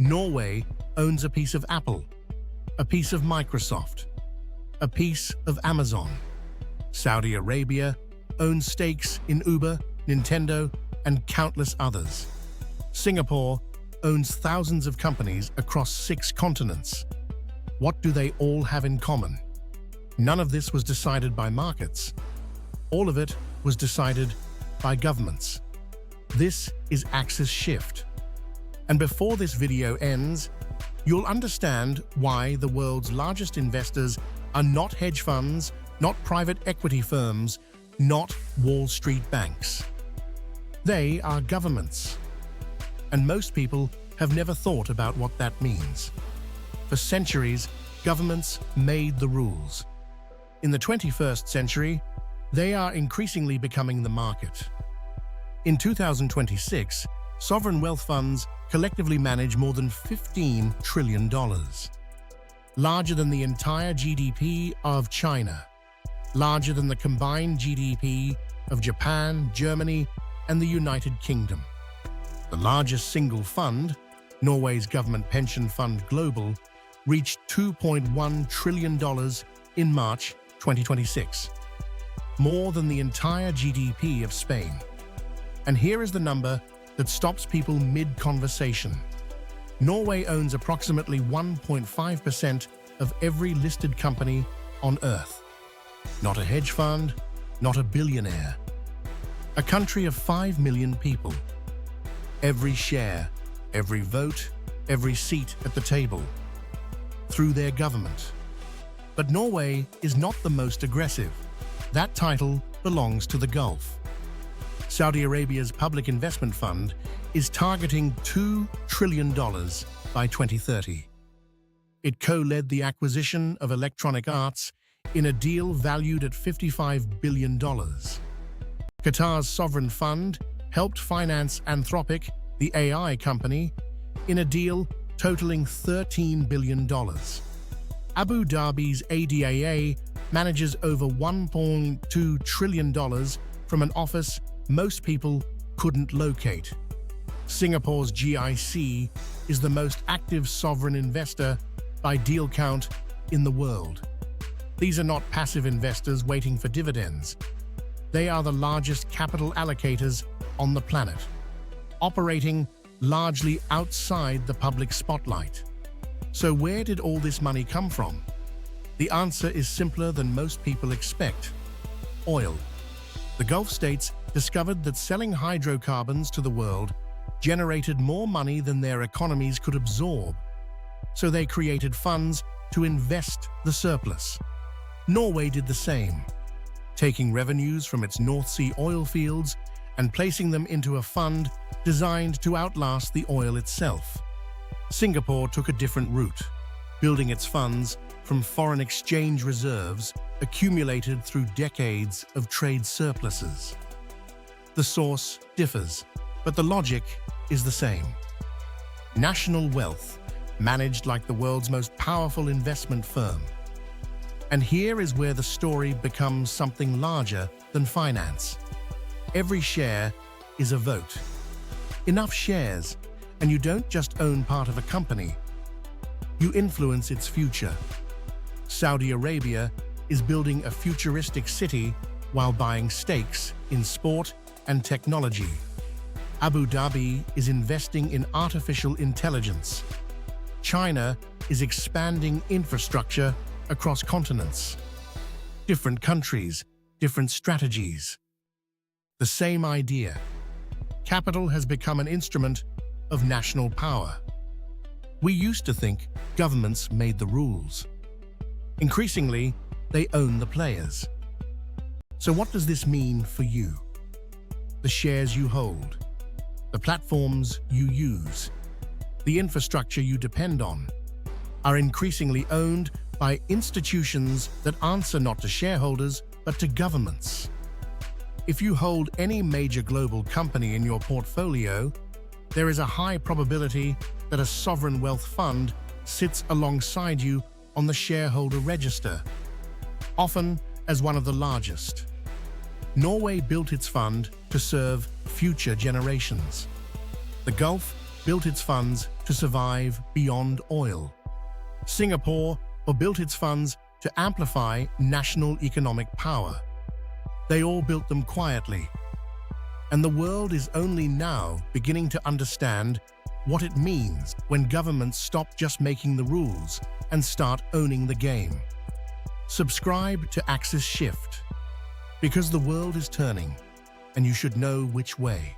Norway owns a piece of Apple, a piece of Microsoft, a piece of Amazon. Saudi Arabia owns stakes in Uber, Nintendo, and countless others. Singapore owns thousands of companies across 6 continents. What do they all have in common? None of this was decided by markets. All of it was decided by governments. This is AxisShift. And before this video ends, you'll understand why the world's largest investors are not hedge funds, not private equity firms, not Wall Street banks. They are governments. And most people have never thought about what that means. For centuries, governments made the rules. In the 21st century, they are increasingly becoming the market. In 2026, sovereign wealth funds collectively manage more than $15 trillion, larger than the entire GDP of China, larger than the combined GDP of Japan, Germany, and the United Kingdom. The largest single fund, Norway's government pension fund Global, reached $2.1 trillion in March 2026, more than the entire GDP of Spain. And here is the number that stops people mid-conversation. Norway owns approximately 1.5% of every listed company on Earth. Not a hedge fund, not a billionaire. A country of 5 million people. Every share, every vote, every seat at the table. Through their government. But Norway is not the most aggressive. That title belongs to the Gulf. Saudi Arabia's public investment fund is targeting $2 trillion by 2030. It co-led the acquisition of Electronic Arts in a deal valued at $55 billion. Qatar's sovereign fund helped finance Anthropic, the AI company, in a deal totaling $13 billion. Abu Dhabi's ADAA manages over $1.2 trillion from an office most people couldn't locate. Singapore's GIC is the most active sovereign investor by deal count in the world. These are not passive investors waiting for dividends. They are the largest capital allocators on the planet, operating largely outside the public spotlight. So where did all this money come from? The answer is simpler than most people expect. Oil. The Gulf states discovered that selling hydrocarbons to the world generated more money than their economies could absorb. So they created funds to invest the surplus. Norway did the same, taking revenues from its North Sea oil fields and placing them into a fund designed to outlast the oil itself. Singapore took a different route, building its funds from foreign exchange reserves accumulated through decades of trade surpluses. The source differs, but the logic is the same. National wealth, managed like the world's most powerful investment firm. And here is where the story becomes something larger than finance. Every share is a vote. Enough shares, and you don't just own part of a company. You influence its future. Saudi Arabia is building a futuristic city while buying stakes in sport and technology. Abu Dhabi is investing in artificial intelligence. China is expanding infrastructure across continents. Different countries, different strategies. The same idea. Capital has become an instrument of national power. We used to think governments made the rules. Increasingly, they own the players. So what does this mean for you? The shares you hold, the platforms you use, the infrastructure you depend on, are increasingly owned by institutions that answer not to shareholders, but to governments. If you hold any major global company in your portfolio, there is a high probability that a sovereign wealth fund sits alongside you on the shareholder register, often as one of the largest. Norway built its fund to serve future generations. The Gulf built its funds to survive beyond oil. Singapore built its funds to amplify national economic power. They all built them quietly. And the world is only now beginning to understand what it means when governments stop just making the rules and start owning the game. Subscribe to AxisShift, because the world is turning, and you should know which way.